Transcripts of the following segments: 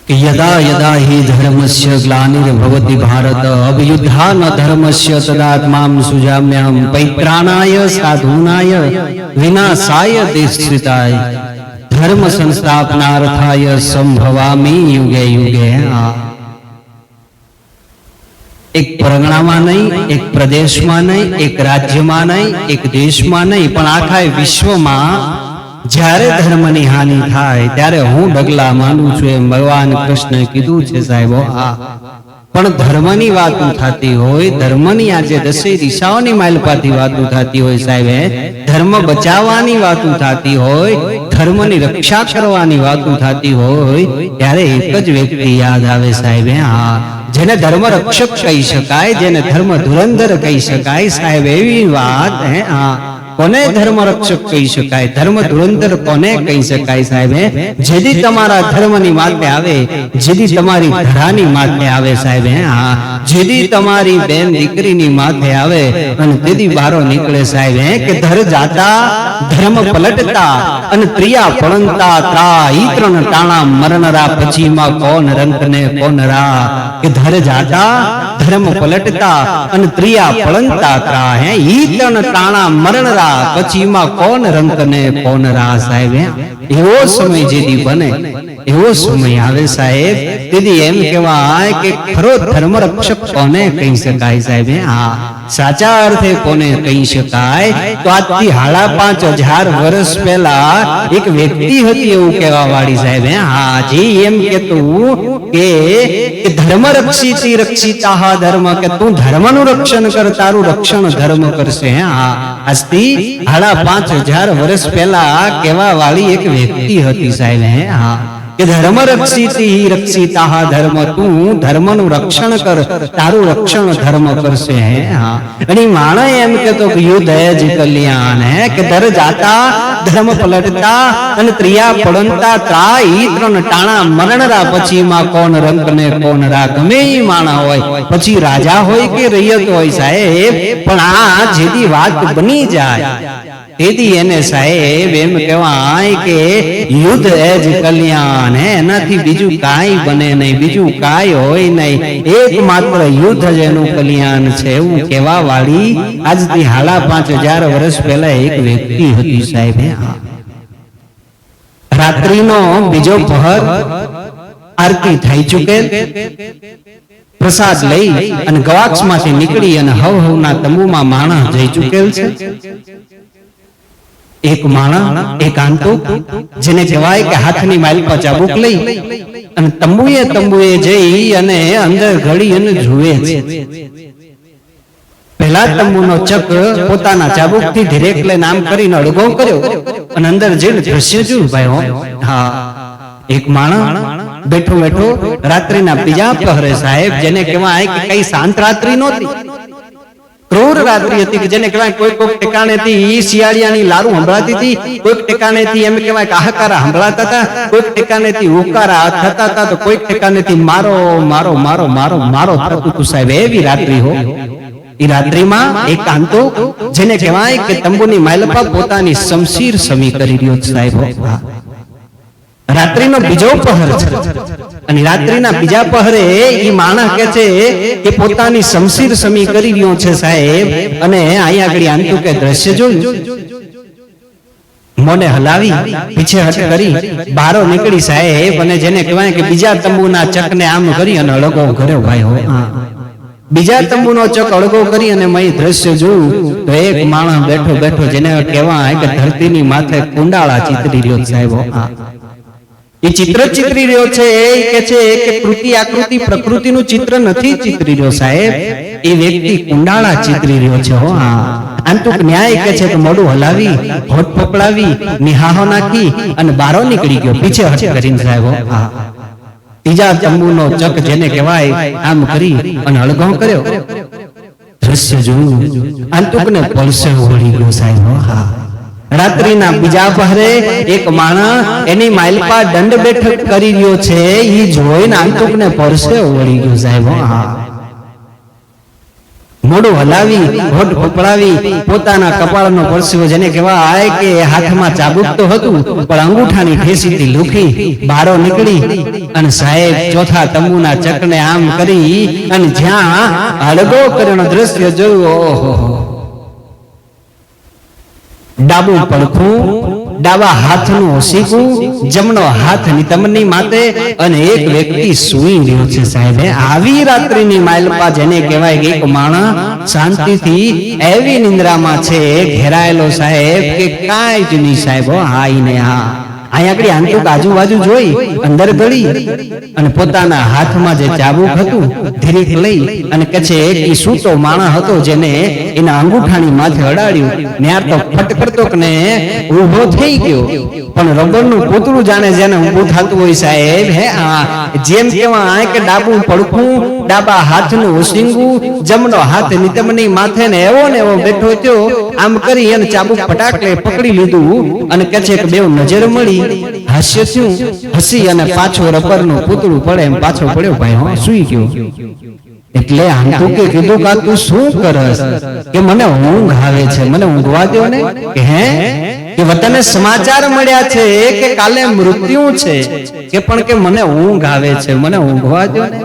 कि यदा यदा हि धर्मस्य ग्लानिर्भवति भारत अभ्युत्थान धर्मस्य तदात्मां सुजाम्यहं पैत्राणाय साधूनाय विनाशाय देशस्थिताय धर्म संस्थापनार्थाय संभवामि युगे युगे। एक परगणामां नहीं, एक प्रदेशमां नहीं, एक राज्यमां नहीं, एक देशमां नहीं, पण आखा विश्वमां જ્યારે ધર્મની હાનિ થાય ત્યારે હું ડગલા માંડું છું એમ ભગવાન કૃષ્ણએ કીધું છે સાહેબો। પણ ધર્મની વાતો થતી હોય, ધર્મની આજે દસે દિશાઓની માલપાથી વાતો થતી હોય સાહેબ, ધર્મ બચાવવાની વાતો થતી હોય, ધર્મની રક્ષા કરવાની વાતો થતી હોય, ત્યારે એક જ વ્યક્તિ યાદ આવે સાહેબ, જેને ધર્મ રક્ષક કહી શકાય, જેને ધર્મ ધુરંધર કહી શકાય સાહેબ, એવી વાત કોને ધર્મ રક્ષક કહી શકાય, ધર્મ ધુરંધર કોને કહી શકાય સાહેબ? જેદી તમારા ધર્મની માથે આવે, જેદી તમારી ધરાની માથે આવે સાહેબ, જેદી તમારી બેન દીકરીની માથે આવે અને તેદી બારો નીકળે સાહેબ, કે ધર જાતા ધર્મ પલટતા અને પ્રિયા પડંતા ત્રા ઈ ત્રણ ટાણા મરણરા પછીમાં કોણ રંકને કોણ રા, કે ધર જાતા ધર્મ પલટતા અને પ્રિયા પડંતા ત્રા ઈ ત્રણ ટાણા મરણરા પછીમાં કોણ રંકને કોણ રા સાહેબ। એવો સમય જેદી બને, એવો સમય આવે સાહેબ, તેથી એમ કહેવાય કે ખરો ધર્મ રક્ષક કોને કહી શકાય સાહેબ? સાચા અર્થે કોને કહી શકાય? તો આજથી 5,500 વર્ષ પહેલા એક વ્યક્તિ હતી એવું કહેવા વાળી સાહેબ, જે એમ કેતું કે ધર્મ રક્ષિતી રક્ષિતા ધર્મ, કે તું ધર્મનું રક્ષણ કર, તારું રક્ષણ ધર્મ કરશે। આજથી 5,500 વર્ષ પહેલા કહેવા વાળી એક વ્યક્તિ હતી સાહેબ, કે ધર્મ રક્ષિતી રક્ષિતા ધર્મ, તું ધર્મનું રક્ષણ કર, તારું રક્ષણ ધર્મ કરશે। અને માણસ એમ કેતો કે યુદ્ધ હે જ કલ્યાણ, કે ધર જાતા ધર્મ પલટતા અને ત્રિયા પડંતા ત્રા ઈ ત્રણ ટાણા મરણરા પછીમાં કોણ રંક ને કોણ રા। ગમે એ માણા હોય, પછી રાજા હોય કે રૈયત હોય સાહેબ, પણ આ જેથી વાત બની જાય તેથી એને સાહેબ એમ કહેવાય કે યુદ્ધ એ જ કલ્યાણ, એનાથી બીજું કાંઈ બને નહીં, બીજું કાંઈ હોય નહીં, એકમાત્ર યુદ્ધ જ એનું કલ્યાણ છે, એવું કહેવા વાળી આજથી 5,500 વર્ષ પહેલા એક વ્યક્તિ હતી સાહેબ। રાત્રિનો બીજો પહર, આરતી થઈ ચૂકેલ, પ્રસાદ લઈ અને ગવાક્ષમાંથી નીકળી અને હવના તંબુમાં માણસ જઈ ચૂકેલ છે। એક માણસ એકાંતુક, જેને કહેવાય કે હાથની માઇલ પર ચાબુક લઈ અને તંબુએ જઈ અને અંદર ઘડી અને જુએ છે। પહેલા તંબુનો ચક્ર પોતાના ચાબુકથી ધીરેક લઈને આમ કરીને અડગો કર્યો અને અંદર જઈને દ્રશ્ય જોયું ભાઈ। એક માણસ બેઠો બેઠો રાત્રિના બીજા પહરે સાહેબ, જેને કહેવાય કે કઈ શાંત રાત્રિ નહોતી, ક્રૂર રાત્રિ હતી, કે જેને કહેવાય કોઈ ઠેકાણેથી શિયાળિયાની લારું સંભળાતી હતી, કોઈક ઠેકાણેથી એમ કહેવાય કે હાહાકારા સંભળાતા હતા, કોઈક ઠેકાણેથી ઉકારા થતા હતા, તો કોઈક ઠેકાણેથી મારો મારો મારો મારો મારો થતું હતું સાહેબ, એવી રાત્રિ હો। એ રાત્રિમાં એકાંતો, જેને કહેવાય કે તંબુની માલપા પોતાની શમશીર સમી કરી રહ્યો સાહેબ। રાત્રિનો બીજો પહર છે અને રાત્રિના બીજા પહરે એ માણસ કે છે કે પોતાની શમશીર સમી કરી રહ્યો છે સાહેબ, અને અહીંયા આગળ આંતું કે દ્રશ્ય જોયું, મોને હલાવી પીછે હટ કરી બારો નીકળી સાહેબ, અને જેને કહેવાય કે બીજા તંબુના ચકને આમ કરી અને અળગો કર્યો ભાઈ હો। બીજા તંબુનો ચક અળગો કરી અને મેં દ્રશ્ય જોયું તો એક માણસ બેઠો બેઠો, જેને કહેવાય કે ધરતીની માથે કુંડાળા ચિતરી રહ્યો સાહેબ। એ ચિત્ર ચિતરી રહ્યો છે, એ કે છે કે કૃતિ આકૃતિ પ્રકૃતિનું ચિત્ર નથી ચિતરી રહ્યો સાહેબ, એ વ્યક્તિ કુંડાળા ચિતરી રહ્યો છે। આંતુક ન્યાય કે છે કે મોઢું હલાવી, હોઠ પકડાવી, નિહાહો નાખી અને બારો નીકળી ગયો પીછે હટ કરીને સાહેબ। ત્રીજા તંબુનો ચક, જેને કહેવાય આમ કરી અને અળગો કર્યો, દ્રશ્ય જોયું, આંતુકને પલસે વળી ગયો સાહેબ। રાત્રિના બીજા પહરે એક માણસ એની માલપા દંડ બેઠક કરી રહ્યો છે, એ જોઈને આંતુકને પરસે વળી ગયો સાહેબ। મોઢું હલાવી હોઠ ફફડાવી પોતાના કપાળનો પરસેવો જેને કહેવાય કે હાથમાં ચાબુક તો હતું પણ અંગૂઠાની ઠેસીથી લુખી બારો નીકળી અને સાહેબ ચોથા તંબુના ચકને આમ કરી અને જ્યાં હળગો કર્યોનો દ્રશ્ય જોયું, ઓહો, ડાબું પડખું, ડાબા હાથનું ઓસીકું, જમણો હાથ નિતંબની માથે અને એક વ્યક્તિ સૂઈ રહ્યો છે સાહેબ. આવી રાત્રિની માલપા જેને કહેવાય કે એક માણસ શાંતિથી એવી નિંદ્રામાં છે ઘેરાયેલો સાહેબ કે કાંઈ જ નહીં સાહેબ. હા ઈને હા અહીંયા આગળ આંતુક આજુબાજુ જોઈ અંદર ગળી અને પોતાના હાથમાં જે ચાબુક હતું ધીરેક લઈ અને કહે છે એક સૂતો માણસ હતો જેને એના અંગૂઠાની માથે અડાડ્યું. ન્યાર તો ફટ કરતો ને ઊભો થઈ ગયો, પણ રબરનું પૂતળું જાણે જેને ઊભું થતું હોય સાહેબ. હે આ જેમ કેવાય કે ડાબું પડખું, ડાબા હાથનું ઓસિંગું, જમણો હાથ નિતંબની માથે ને એવો બેઠો થયો. આમ કરી અને ચાબુક ફટાકડે પકડી લીધું અને કહે છે કે બેવ નજર મળી, હાસ્ય થયું, હસી અને પાછો રબરનું પૂતળું પડે એમ પાછો પડ્યો. ભાઈ હો સૂઈ ગયો. એટલે આંતુકે કીધું કે તું શું કરસ? કે મને ઊંઘ આવે છે, મને ઊંઘવા દો ને. કે હે કે વતને સમાચાર મળ્યા છે કે કાલે મૃત્યુ છે, કે પણ કે મને ઊંઘ આવે છે, મને ઊંઘવા દો ને.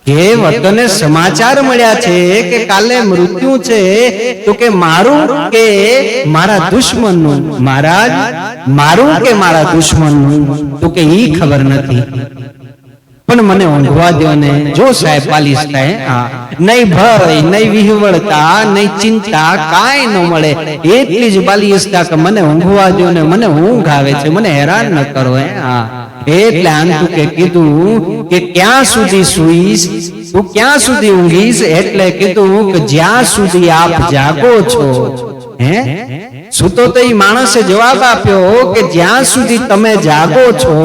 કે વતને સમાચાર મળ્યા છે કે કાલે મૃત્યુ છે, તો કે મારું કે મારા દુશ્મનનું? મહારાજ મારું કે મારા દુશ્મનનું? તો કે ઈ ખબર નથી, પણ મને ઊંઘવા દો ને. જો સાહેબ પાલિશ થાય, નહીં ભય, નહીં વિહવળતા, નહીં ચિંતા, કાંઈ ન મળે, એટલી જ બાલિશતા કે મને ઊંઘવા દો ને, મને ઊંઘ આવે છે, મને હેરાન ન કરો. એટલે આંતુકે કીધું કે ક્યાં સુધી સૂઈશ, તું ક્યાં સુધી ઊંઘીશ? એટલે કીધું કે જ્યાં સુધી આપ જાગો છો. હે સૂતો તો એ માણસે જવાબ આપ્યો કે જ્યાં સુધી તમે જાગો છો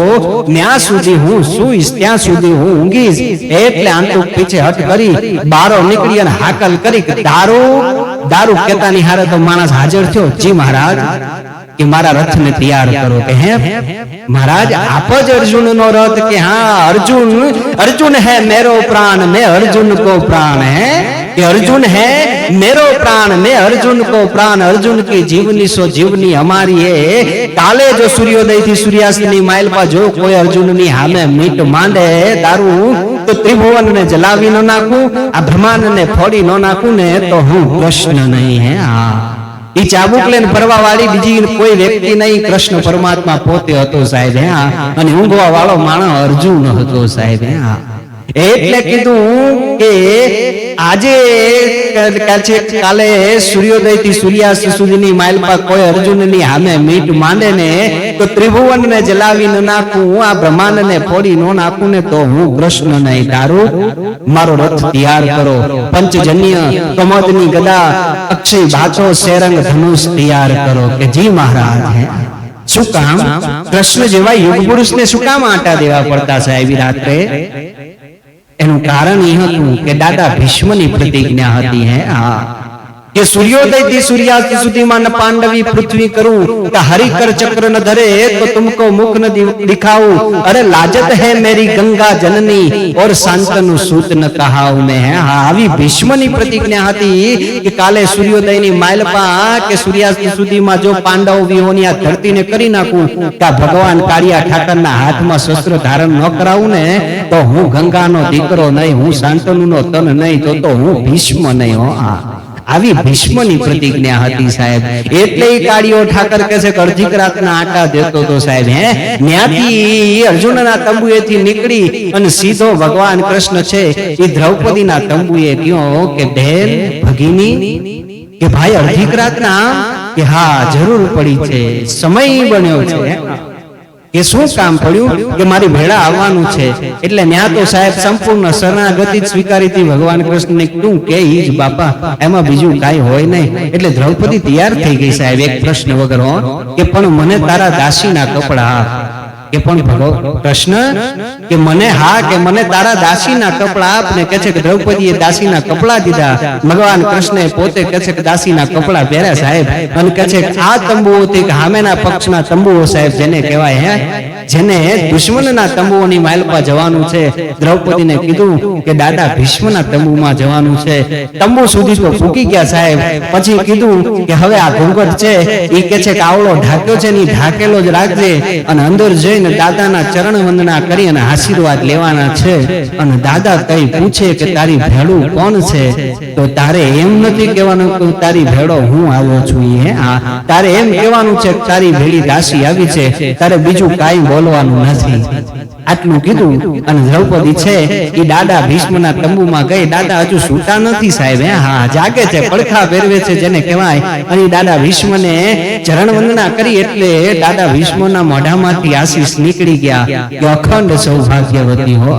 ત્યાં સુધી હું સૂઈશ, ત્યાં સુધી હું ઊંઘીશ. એટલે આંતુક પીછે હટ કરી બારો નીકળી અને હાકલ કરી કે દારૂ કેતાની હારે તો માણસ હાજર થયો. જી મહારાજ, કે મારા રથને તૈયાર કરો. કે હે મહારાજ આપ જ અર્જુનનો રથ? કે હા અર્જુન હે મેરો પ્રાણ, मैं अर्जुन को प्राण है. कि अर्जुन है मेरो प्राण, मैं अर्जुन को प्राण. अर्जुन की जीवनी सो जीवनी हमारी है. काले जो सूर्योदय थी सूर्यास्त ની માઇલ પર જો કોઈ અર્જુન ની સામે મીટ માંડે દારૂ, તો ત્રિભુવન ને જલાવી ન નાખું, આ બ્રહ્માંડ ને ફોડી ન નાખું ને તો હું કૃષ્ણ નહીં. હે ઈ ચાબુક લઈને ફરવા વાળી બીજી કોઈ વ્યક્તિ નહીં, કૃષ્ણ પરમાત્મા પોતે હતો સાહેબ. અને ઊંઘવા વાળો માણસ અર્જુન હતો સાહેબ. એટલે કીધું કે આજે કાલે સૂર્યોદય થી સૂર્યાસ્ત સુધીની માઇલ પર કોઈ અર્જુનની સામે મીટ માંડે ને તો ત્રિભુવન ને જલાવી ન નાખું, આ બ્રહ્માંડ ને ફોડી ન નાખું ને તો હું કૃષ્ણ નહીં. તારું મારો રથ તૈયાર કરો, પંચજન્ય કમોદની ગદા અક્ષય બાચો શેરંગ ધનુષ તૈયાર કરો. કે જી મહારાજ. શું કામ? કૃષ્ણ જેવા યુગ પુરુષ ને શું કામ આટા દેવા પડતા સાહેબ રાત્રે? એનું કારણ એ હતું કે દાદા ભીષ્મની પ્રતિજ્ઞા હતી. હે કે સૂર્યોદય થી સૂર્યાસ્ત સુધીમાં પાંડવી પૃથ્વી કરું, કે હરિકર ચક્ર ન ધરે તો તુમકો મુખ ન દિખાઉં. અરે લાજત હૈ મેરી ગંગા જનની ઓર શાંતनु सूत न कहाऊ मैं. આવી ભીષ્મની પ્રતિજ્ઞા હતી કે કાલે સૂર્યોદયની માઇલપા કે સૂર્યાસ્ત સુધીમાં જો પાંડવ વિહોની આ ધરતીને કરી નાખું, કે ભગવાન કાળિયા ઠાકરના હાથમાં શસ્ત્ર ધારણ ન કરાવું ને તો હું ગંગાનો દીકરો નહીં, હું શાંતનુનો તન નહીં, તો હું ભીષ્મ નહીં. આવી ભીષ્મની પ્રતિજ્ઞા હતી સાહેબ. એટલે કાળિયો ઠાકર કહે છે કે અડધી રાતના આટા દેતો તો સાહેબ. ત્યાંથી અર્જુનના તંબુએથી નીકળી અને સીધો ભગવાન કૃષ્ણ છે એ દ્રૌપદીના તંબુએ કયો કે બેન ભગીની, કે ભાઈ અડધી રાતના? કે હા જરૂર પડી છે, સમય બન્યો છે. કે શું કામ પડ્યું? કે મારી ભેળા આવવાનું છે. એટલે ન્યા તો સાહેબ સંપૂર્ણ શરણાગતિ સ્વીકારી હતી ભગવાન કૃષ્ણને. તું કે ઈ જ બાપા, એમાં બીજું કાંઈ હોય નહીં. એટલે દ્રૌપદી તૈયાર થઈ ગઈ સાહેબ એક પ્રશ્ન વગર. કે પણ મને તારા દાસીના કપડા. કે પણ કૃષ્ણ કે મને હા કે મને તારા દાસીના કપડા આપ. ને કહે છે કે દ્રૌપદીએ દાસીના કપડા દીધા. ભગવાન કૃષ્ણએ પોતે કહે છે કે દાસીના કપડા પહેર્યા સાહેબ. અને કહે છે કે આ તંબુઓથી સામેના પક્ષના તંબુઓ સાહેબ જેને કહેવાય જેને દુશ્મનના તંબુઓની માલપા જવાનું છે, દ્રૌપદીને કીધું કે દાદા ભીષ્મના તંબુમાં જવાનું છે. તંબુ સુધી તો પૂકી ગયા સાહેબ. પછી કીધું કે હવે આ ઘૂંઘટ છે એ કે છે કે આવડો ઢાક્યો છે ને ઢાકેલો જ રાખજે, અને અંદર જઈને દાદાના ચરણ વંદના કરી અને આશીર્વાદ લેવાના છે. અને દાદા કઈ પૂછે કે તારી ભેળું કોણ છે, તો તારે એમ નથી કહેવાનું કે તારી ભેળો હું આવ્યો છું. તારે એમ કહેવાનું છે કે તારી ભેળી દાસી આવી છે, તારે બીજું કાંઈ બોલવાનું નથી. આટલું કીધું અને દ્રૌપદી છે એ દાદા ભીષ્મના તંબુમાં ગઈ. દાદા હજુ સૂતા નથી સાહેબ, હા જાગે છે, પડખા ફેરવે છે જેને કહેવાય. અને દાદા ભીષ્મને ચરણ વંદના કરી એટલે દાદા ભીષ્મના મોઢામાંથી આશીષ નીકળી ગયા કે અખંડ સૌભાગ્યવતી હો.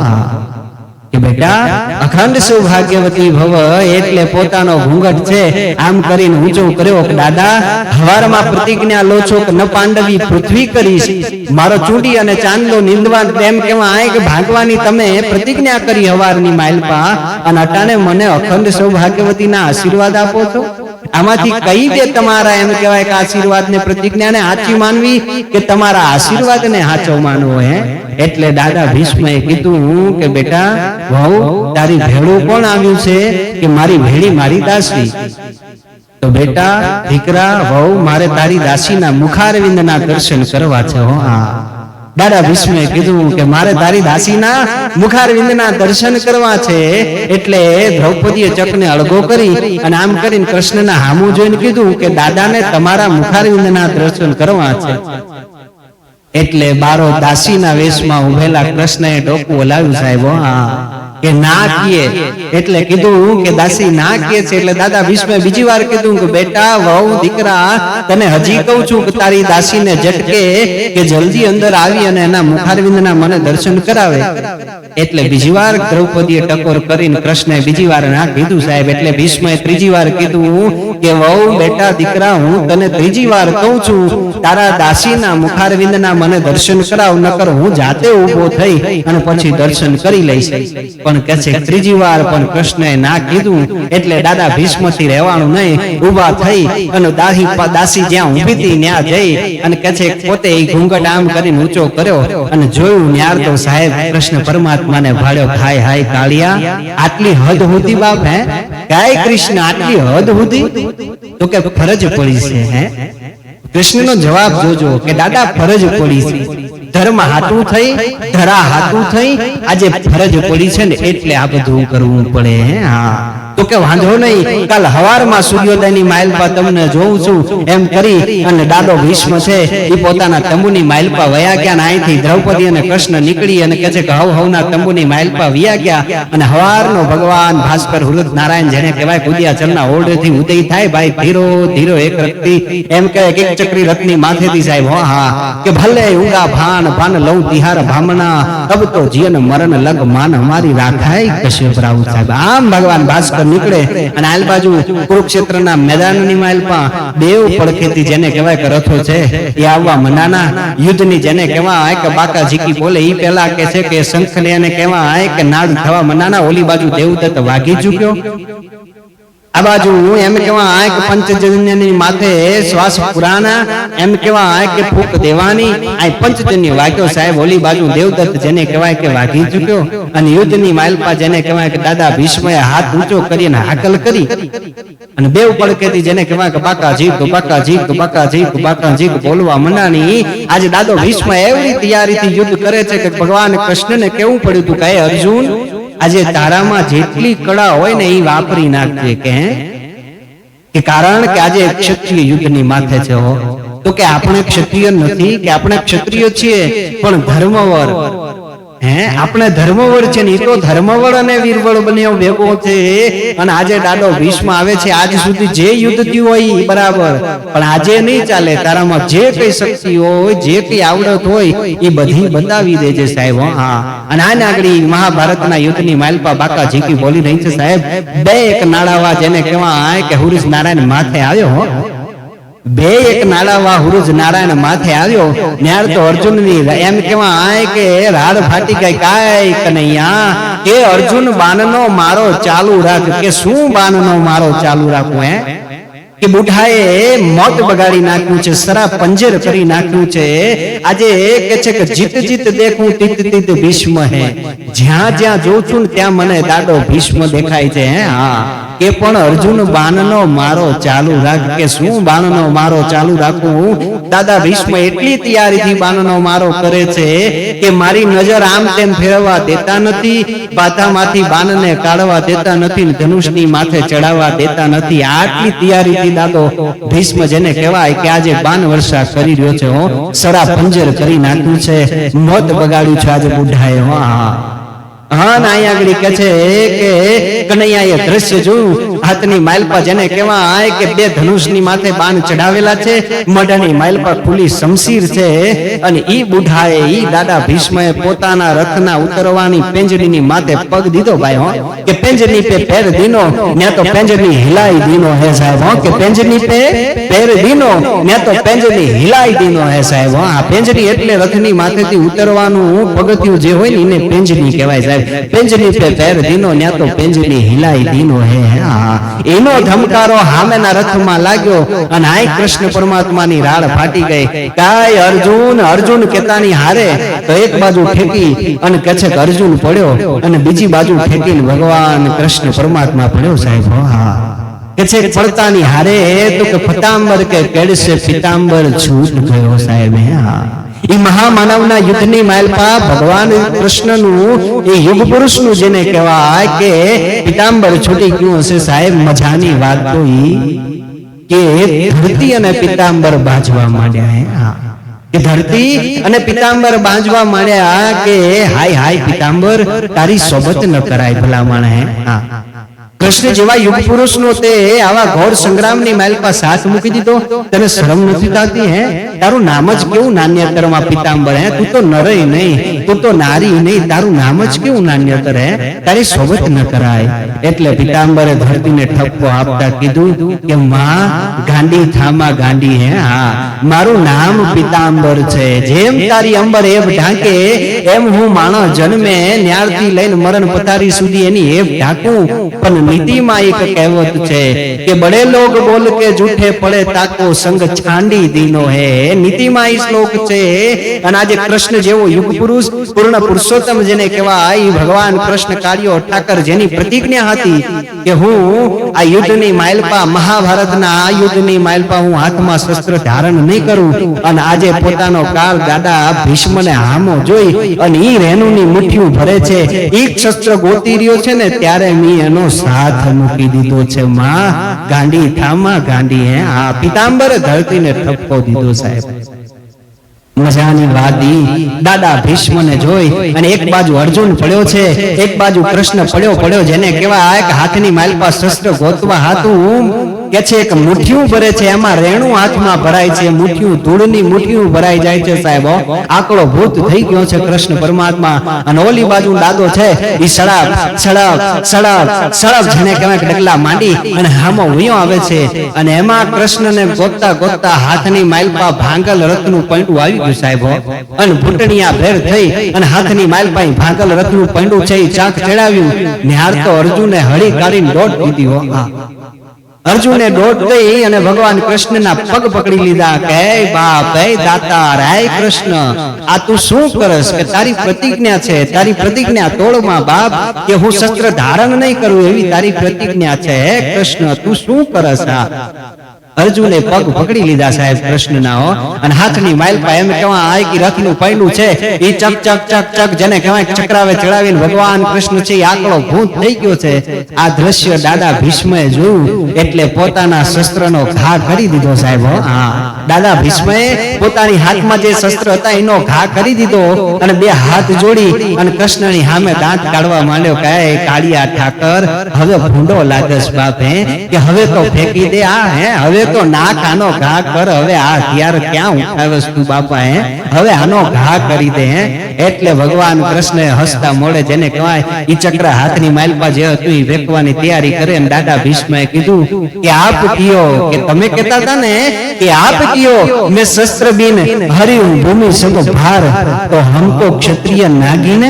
કે બેટા અખંડ સૌભાગ્યવતી ભવ. એટલે પોતાનો ઘૂંઘટ છે આમ કરીને ઊંચો કર્યો કે દાદા હવારમાં પ્રતિજ્ઞા લો છો કે ન પાંડવી પૃથ્વી કરીશ, મારો ચૂડી અને ચાંદલો નિંદવા તેમ કેવાય કે ભાગવાની તમે પ્રતિજ્ઞા કરી હવારની માલપા, અને અટાણે મને અખંડ સૌભાગ્યવતીના આશીર્વાદ આપો છો. આમાંથી કઈ દે તમારા એમ કહેવાય કે આશીર્વાદ ને પ્રતિજ્ઞાને સાચી માનવી કે તમારા આશીર્વાદ ને સાચો માનવો. એટલે દાદા ભીષ્મએ કીધું કે બેટા વહુ તારી ભેળું કોણ આવ્યું છે, કે મારી ભેળી મારી દાસી. તો બેટા દીકરા વહુ મારે તારી દાસીના મુખારવિંદના દર્શન કરવા છે. દાદા ભીષ્મે કીધું કે મારે તારી દાસીના મુખારવિંદના દર્શન કરવા છે. એટલે દ્રૌપદીએ ચકને અળગો કરી અને આમ કરીને કૃષ્ણના હામું જોઈને કીધું કે દાદાને તમારા મુખારવિંદના દર્શન કરવા છે. એટલે બારો દાસીના વેશમાં ઉભેલા કૃષ્ણએ ડોકું હલાવ્યું સાહેબ કે ના કીએ. એટલે કીધું કે દાસી ના કહે છે. એટલે દાદા ભીષ્મે બીજી વાર કીધું કે બેટા વહુ દીકરા તને હજી કહું છું કે તારી દાસીને ઝટકે કે જલ્દી અંદર આવી અને એના મુખારવિંદના મને દર્શન કરાવે. એટલે બીજી વાર દ્રૌપદીએ ટકોર કરીને કૃષ્ણએ બીજી વાર ના કીધું સાહેબ. એટલે ભીષ્મએ ત્રીજી વાર કીધું કે વહુ બેટા દીકરા હું તને ત્રીજી વાર કહું છું તારા દાસીના મુખારવિંદના મને દર્શન કરાવ, નકર હું જાતે ઊભો થઈ અને પછી દર્શન કરી લઈશ. પણ કહે છે ત્રીજી વાર પણ કૃષ્ણએ ના કીધું. એટલે દાદા ભીષ્મથી રહેવાનું નહીં, ઊભા થઈ અને દાસી જ્યાં ઊભી હતી ત્યાં જઈ અને કહે છે પોતે એ ઘૂંઘટ આમ કરીને ઊંચો કર્યો અને જોયું ન્યાર તો સાહેબ કૃષ્ણ પરમાત્માને ભાળ્યો. ખાય હાય કાળિયા આટલી હદ સુધી બાપ હે કાય કૃષ્ણ આટલી હદ સુધી, તો કે ફરજ પડી છે. કૃષ્ણનો જવાબ જોજો કે દાદા ફરજ પડી છે, ધર્મ હાટું થઈ ધરા હાટું થઈ આજે ફરજ પડી છે ને એટલે આ બધું કરવું પડે. તો કે વાંધો નહીં, કાલ હવારમાં સૂર્યોદયની માઇલપા તમને જોઉં છું એમ કરી અને દાદો ભીષ્મ છે એ પોતાના તંબુની માઇલપા વયા ગયા. ને અહીંથી દ્રૌપદી અને કૃષ્ણ નીકળી અને કહે છે કે હવના તંબુની માઇલપા વયા ગયા. અને હવારનો ભગવાન ભાસ્કર હુરદ નારાયણ જેને કહેવાય કુદિયાચલના ઓરડેથી ઉદય થાય ભાઈ ધીરો ધીરો એક રથથી એમ કહે એક ચક્રી રથની માથેથી સાહેબ કે ભલે ઊંગા ભાન ભાન લઉં તિહાર ભામણા અબ તો જીવન મરણ લગ માન અમારી રાખાય કશ્યપ રાવ સાહેબ. આમ ભગવાન ભાસ્કર નીકળે અને આલ બાજુ કુરુક્ષેત્રના મેદાનની માલપા દેવ પડખેથી જેને કહેવાય કે રથો છે એ આવવા મંડાના. યુદ્ધની જેને કહેવાય કે બાકા ઝીકી બોલે ઈ પહેલા કે છે કે શંખને એને કહેવાય કે નાદ થવા મંડાના. ઓલી બાજુ દેવદત્ત વાગી ચૂક્યો, આ બાજુ એમ કહેવાય કે પંચજન્યની માથે શ્વાસ પુરાના એમ કહેવાય કે ફૂક દેવાની. આ પંચજન્ય વાગ્યો સાહેબ. ઓલી બાજુ દેવદત્ત જેને કહેવાય કે વાગી ચૂક્યો અને યુદ્ધની માલપા જેને કહેવાય કે દાદા ભીષ્મએ હાથ ઊંચો કરીને હાકલ કરી અને બેવ પડકેથી જેને કહેવાય કે બાકા જીક તો બાકા જીક તો બાકા જીક તો બાકા જીક બોલવા મંડાણી. આજે દાદો ભીષ્મ એવી તૈયારીથી યુદ્ધ કરે છે કે ભગવાન કૃષ્ણને કેવું પડ્યું હતું કે અર્જુન આજે તારામાં જેટલી કળા હોય ને એ વાપરી નાખજે. કે કારણ કે આજે ક્ષત્રિય યુદ્ધની માથે છે. તો કે આપણે ક્ષત્રિય નથી કે આપણે ક્ષત્રિય છીએ પણ ધર્મવર. આપણે ધર્મવર છે ને એ તો ધર્મવર અને વીરવર બન્યો ભેગો છે. અને આજે દાદો ભીષ્મ આવે છે. આજ સુધી જે યુદ્ધ થયું હોય એ બરાબર, પણ આજે નહીં ચાલે. તારામાં જે કઈ શક્તિ હોય જે કઈ આવડત હોય એ બધી બતાવી દેજે સાહેબ. અને આને આગળ મહાભારતના યુદ્ધની માલપા બાકા ઝીકી બોલી રહી છે સાહેબ. બે એક નાળાવા જેને કહેવાય કે હુરીશ નારાયણ માથે આવ્યો. બે એક નાળાવા હુરુજ નારાયણ માથે આવ્યો ન્યાર તો અર્જુનની એમ કહેવાય કે રાડ ફાટી ગઈ. કાય કનૈયા કે અર્જુન બાનનો મારો ચાલુ રાખ. કે શું બાનનો મારો ચાલુ રાખું કે બુઢાએ મોત બગાડી નાખ્યું છે, સરા પંજર કરી નાખ્યું છે. આજે કે છે કે જીત જીત દેખું તીત તીત ભીષ્મ હે. જ્યાં જ્યાં જોઉં છું ને ત્યાં મને દાદો ભીષ્મ દેખાય છે. હા, કે પણ અર્જુન બાણનો મારો ચાલુ રાખ. કે શું બાણનો મારો ચાલુ રાખું? દાદા ભીષ્મ એટલી તૈયારીથી બાણનો મારો કરે છે કે મારી નજર આમ તેમ ફેરવવા દેતા નથી, બાધામાંથી બાણને કાઢવા દેતા નથી, ધનુષની માથે ચડાવવા દેતા નથી. આટલી તૈયારીથી દાદો ભીષ્મ જેને કહેવાય કે આજે બાણ વર્ષા કરી રહ્યો છે. સરા પંજર કરી નાખ્યું છે, મોત બગાડ્યું છે આજે બુઢાએ. હા, અહીંયા આગળ કે છે કે કનૈયાએ દ્રશ્ય જોયું, હાથની માલપા જેને કહેવાય કે બે ધનુષની માથે બાણ ચડાવેલા છે, મોઢાની માલપા ખુલ્લી શમશીર છે. અને ઈ બુઢાએ, ઈ દાદા ભીષ્મએ પોતાના રથના ઉતરવાની પેંજરીની માથે પગ દીધો ભાઈ. કે પેંજરી પે પેર દીનો ને તો પેંજરી હિલાઈ દીનો હે સાહેબ. કે પેંજરી પે પેર દીનો ને તો પેંજરી હિલાઈ દીનો હે સાહેબ. આ પેંજરી એટલે રથની માથેથી ઉતરવાનું પગથિયું જે હોય ને એને પેંજરી કહેવાય સાહેબ. પેંજરી પે પેર દીનો ને તો પેંજરી હિલાઈ દીનો હે. એનો ધમકારો હામેના રથમાં લાગ્યો અને આય કૃષ્ણ પરમાત્માની રાડ ફાટી ગઈ. કાય અર્જુન અર્જુન કેતાની હારે તો એક બાજુ ઠેકી અને કે છે કે અર્જુન પડ્યો અને બીજી બાજુ ઠેકીને ભગવાન કૃષ્ણ પરમાત્મા પડ્યો સાહેબ. હા, કે છે પડતાની હારે તો કે પતાંબર કે કેડસે પિતાંબર છૂટ ગયો સાહેબ. હા, એ મહામાનવના યુદ્ધની માલપા ભગવાન કૃષ્ણનું એ યુગ પુરુષનું જેને કહેવાય કે પિતાંબર છૂટી ગયું હશે સાહેબ. મજાની વાત તો ઈ કે ધરતી અને પિતાંબર બાજવા માંડ્યા. કે ધરતી અને પિતાંબર બાંધવા માંડ્યા કે હાય હાય પિતાંબર, તારી સોબત ન કરાય ભલામણ. હે હા, કૃષ્ણ જેવા યુગ પુરુષનો તે આવા ઘોર સંગ્રામની માલપા સાથ મૂકી દીધો. તને શરમ નથી થતી? હે, તારું નામ જ કેવું નાન્યતરમાં પિતાંબર. હે, તું તો નરય નહીં, તું તો નારી નહીં, તારું નામ જ કેવું નાન્યતર. હે, તારી સોબત ન કરાય. એટલે પિતાંબરે ધરતીને ઠપકો આપતા કીધું કે માં ગાંડી થામા ગાંડી. હે હા, મારું નામ પિતાંબર છે. જેમ તારી અંબર એબ ઢાંકે એમ હું માણસ જન્મે ન્યારથી લઈને મરણ પથારી સુધી એની એબ ઢાંકું. પણ નીતિમાં એક કહેવત છે કે બડે લોગ બોલ કે જૂઠે પડે તાકો સંગ છાંડી દીનો હે. નીતિમાં ઈ શ્લોક છે. અને આજે કૃષ્ણ જેવો યુગ પુરુષ, પૂર્ણ પુરુષોત્તમ જેને કહેવાય, ભગવાન કૃષ્ણ કાર્યો ઠાકર જેની પ્રતિજ્ઞા હતી કે હું આ યુદ્ધની માલપા, મહાભારતના આ યુદ્ધની માલપા હું હાથમાં શસ્ત્ર ધારણ નહીં કરું. અને આજે પોતાનો કાળ દાદા ભીષ્મને હામો જોઈ અને ઈ રેણુની મુઠ્ઠીઓ ભરે છે, ઈ શસ્ત્ર ગોતી રહ્યો છે ને ત્યારે મી એનો સાથ મૂકી દીધો છે. માં ગાંડી થામા ગાંડી. હે આ પિતાંબરે ધરતીને ઠપકો દીધો સાહેબ. મજાની વાદી દાદા ભીષ્મને જોઈ અને એક બાજુ અર્જુન પડ્યો છે, એક બાજુ કૃષ્ણ પડ્યો જેને કહેવાય કે હાથની માલપા શસ્ત્ર ગોતવા હાથું કે છે એક મુઠ્ઠીઓ ભરે છે, એમાં રેણું હાથમાં ભરાય છે, મુઠ્ઠીઓ ધૂળની મુઠ્ઠીઓ ભરાઈ જાય છે સાહેબ. આકડો ભૂત થઈ ગયો છે કૃષ્ણ પરમાત્મા. અને ઓલી બાજુ દાદો છે ઈ સળાપ સળાપ સળાપ સળાપ જેને કહેવાય કે ડગલા માંડી અને હામો ઉયો આવે છે. અને એમાં કૃષ્ણને ગોતતા ગોતતા હાથની માલપા ભાંગલ રથનું પૈંડું આવી ગયું સાહેબ. અને ભૂટણિયા ભેર થઈ અને હાથની માલપા ભાંગલ રથનું પૈંડું છે ઈ ચાંક ચડાવ્યું. નિહાર તો અર્જુને હળી કાઢીને દોડ દીધી. હો અર્જુને દોડ દઈ અને ભગવાન કૃષ્ણના પગ પકડી લીધા કે બાપ, હે દાતાર, હે કૃષ્ણ, આ તું શું કરસ? કે તારી પ્રતિજ્ઞા છે, તારી પ્રતિજ્ઞા તોડમાં બાપ, કે હું શસ્ત્ર ધારણ નહીં કરું એવી તારી પ્રતિજ્ઞા છે. હે કૃષ્ણ, તું શું કરસ? આ અર્જુને પગ પકડી લીધા સાહેબ કૃષ્ણના. અને હાથની માલપા એમ કહેવાય કે રથનું પૈંડું છે ઈ ચક ચક ચક ચક જેને કહેવાય ચક્રાવે ચડાવીને ભગવાન કૃષ્ણ છે આકડો ભૂત થઈ ગયો છે. આ દ્રશ્ય દાદા ભીષ્મએ જોયું એટલે પોતાના શસ્ત્રનો ઘા કરી દીધો સાહેબ. હા, દાદા ભીષ્મએ પોતાની હાથમાં જે શસ્ત્ર હતા એનો ઘા કરી દીધો અને બે હાથ જોડી અને કૃષ્ણની સામે દાંત કાઢવા માંડ્યો કે કાળિયા ઠાકર, હવે ભૂંડો લાગસ બાપ. હે કે હવે તો ફેંકી દે. આ હે હવે તો નાક આનો ઘા કર. હવે આ હથિયાર ક્યાં ઉઠાવસ તું બાપા? હે હવે આનો ઘા કરી દે. હે એટલે ભગવાન કૃષ્ણએ હસતા મોડે જેને કહેવાય ઈ ચક્ર હાથની માલપા જે હતું ઈ વેકવાની તૈયારી કરે. અને દાદા ભીષ્મએ કીધું કે આપ કિયો, કે તમે કહેતા હતા ને કે આપ કિયો મેં શસ્ત્ર બીન હરી ભૂમિ સંગ ભાર, તો હમ તો ક્ષત્રિય નાગીને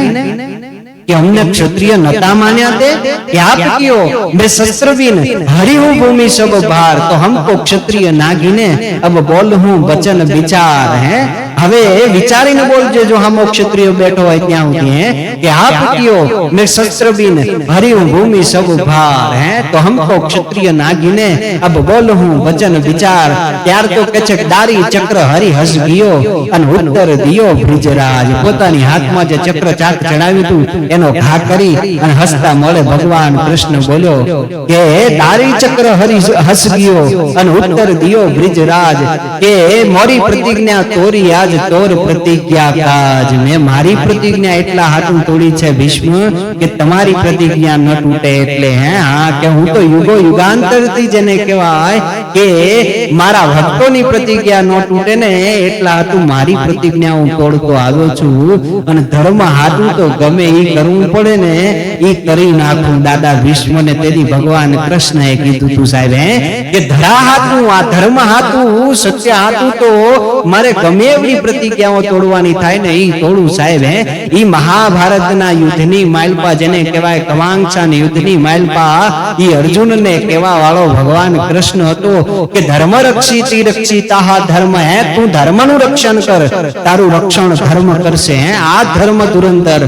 कि हमने क्षत्रिय नता मान्या थे कि आप क्यों मैं शस्त्र बिन हरि हूँ भूमि सब भार तो हमको क्षत्रिय नागीने अब बोल हूँ वचन विचार है હવે વિચારીને બોલજો જો હમ ક્ષત્રિય બેઠો હોય ત્યાં સુધી હે કે આપ કયો મેં શસ્ત્ર બીન હરિ ભૂમિ સબ ભાર હે તો हमको ક્ષત્રિય નાગીને अब બોલ હું વચન વિચાર ત્યાર તો કે છે દારી ચક્ર હરિ હસ ગયો અને ઉત્તર દિયો બ્રિજરાજ પોતાની હાથમાં જે ચક્ર ચાક ચડાવ્યું હતું એનો ઘા કરી અને હસતા મોડે ભગવાન કૃષ્ણ બોલ્યો કે દારી ચક્ર હરિ હસ ગયો અને ઉત્તર દિયો બ્રિજરાજ કે મોરી પ્રતિજ્ઞા તોરી આજ તોર પ્રતિજ્ઞા કાજ મેં મારી પ્રતિજ્ઞા એટલા હાથું તોડી છે ભીષ્મ કે તમારી પ્રતિજ્ઞા ન તૂટે એટલે હે હા કે હું તો યુગો યુગાંતરથી જેને કહેવાય કે મારા ભક્તોની પ્રતિજ્ઞા ન તૂટે ને એટલા હાથું મારી પ્રતિજ્ઞા હું તોડતો આવ્યો છું અને ધર્મ હાથું તો ગમે ઈ કરવું પડે ને ઈ કરી નાખું દાદા ભીષ્મને તેથી ભગવાન કૃષ્ણએ કીધું તું સાહેબ હે કે ધરા હાથું આ ધર્મ હાથું સત્ય હાથું તો મારે ગમે એવી પ્રતિજ્ઞાઓ તોડવાની થાય ને ઈ તોડું સાહેબ હે ઈ મહાભારતના યુદ્ધની માઇલપા જેને કહેવાય કવાંક્ષાની યુદ્ધની માઇલપા ઈ અર્જુનને કહેવા વાળો ભગવાન કૃષ્ણ હતો કે ધર્મ રક્ષિતી રક્ષિતા ધર્મ હે તું ધર્મનું રક્ષણ કર તારું રક્ષણ ધર્મ કરશે હે આ ધર્મ ધુરંધર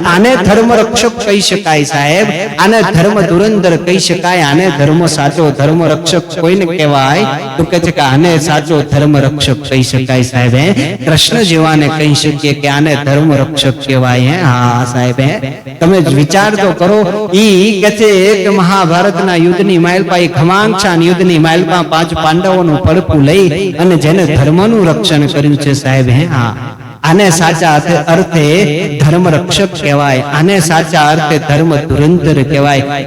આને ધર્મ રક્ષક કહી શકાય સાહેબ આને ધર્મ ધુરંધર કહી શકાય આને ધર્મ સાચો ધર્મ રક્ષક કોઈને કહેવાય તો કે છે કે આને સાચો ધર્મ રક્ષક કહી શકાય સાહેબ હે કૃષ્ણ જેવાને કહી શકીએ કે આને ધર્મ રક્ષક કહેવાય હે હા સાહેબ હે તમે વિચાર તો કરો ઈ કે છે કે મહાભારતના યુદ્ધની માઇલપા એ ખમાંક્ષા યુદ્ધની માઇલપા 5 પાંડવોનું પડખું લઈ અને જેને ધર્મનું રક્ષણ કર્યું છે સાહેબ હે હા આને સાચા અર્થે ધર્મ રક્ષક કહેવાય આને સાચા અર્થે ધર્મ ધુરંધર કહેવાય